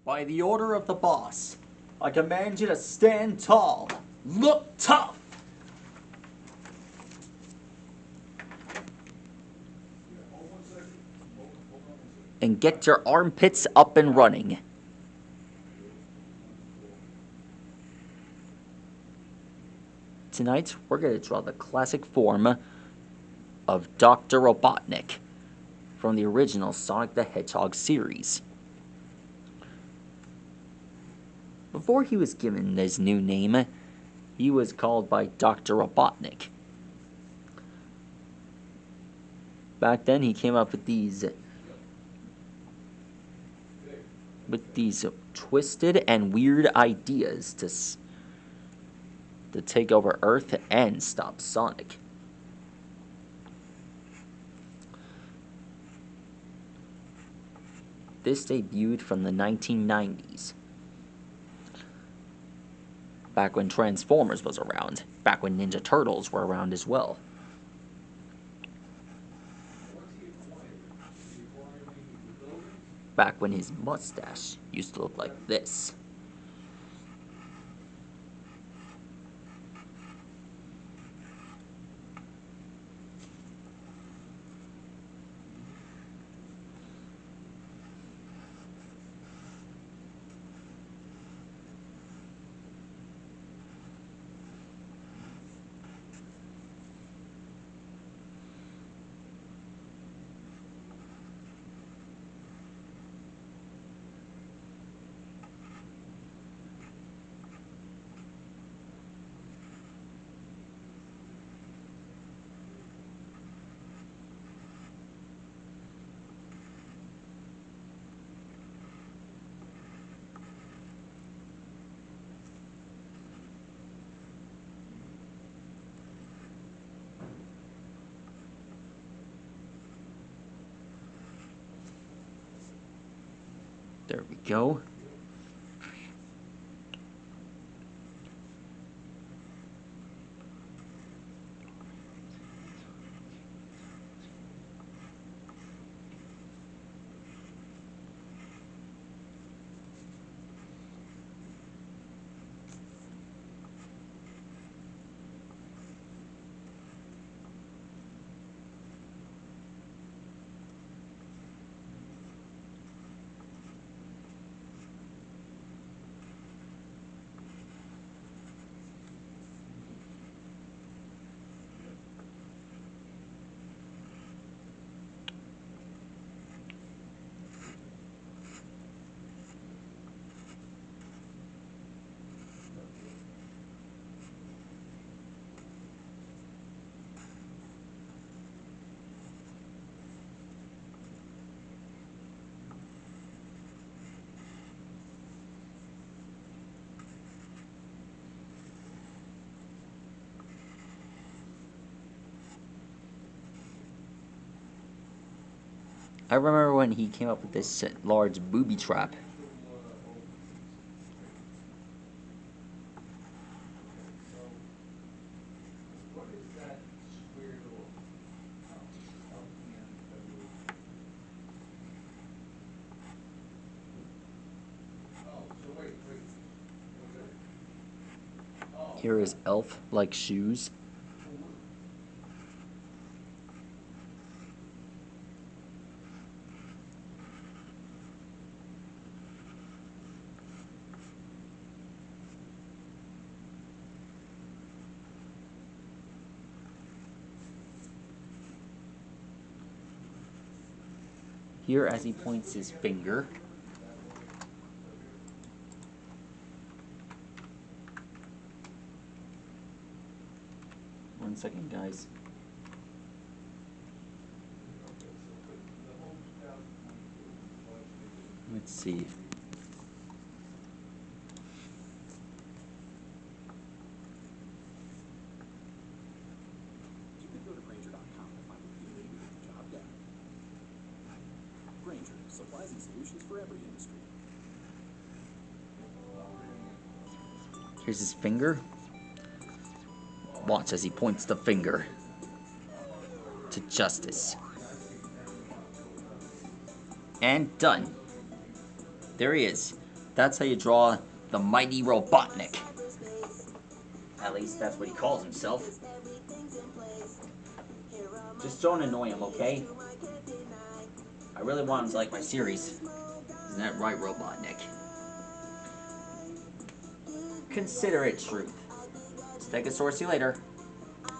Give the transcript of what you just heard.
By the order of the boss, I command you to stand tall, look tough, and get your armpits up and running. Tonight, we're going to draw the classic form of Dr. Robotnik from the original Sonic the Hedgehog series. Before he was given his new name, he was called by Dr. Robotnik. Back then, he came up with these twisted and weird ideas to take over Earth and stop Sonic. This debuted from the 1990s. Back when Transformers was around. Back when Ninja Turtles were around as well. Back when his mustache used to look like this. There we go. I remember when he came up with this large booby trap. Here is elf-like shoes. Here as he points his finger. One second, guys. Let's see. Supplies and solutions for every industry. Here's his finger. Watch as he points the finger to justice. And done. There he is. That's how you draw the mighty Robotnik. At least that's what he calls himself. Just don't annoy him, okay? I really want him to like my series. Isn't that right, Robotnik? Consider it truth. Stegosaurus, see you later.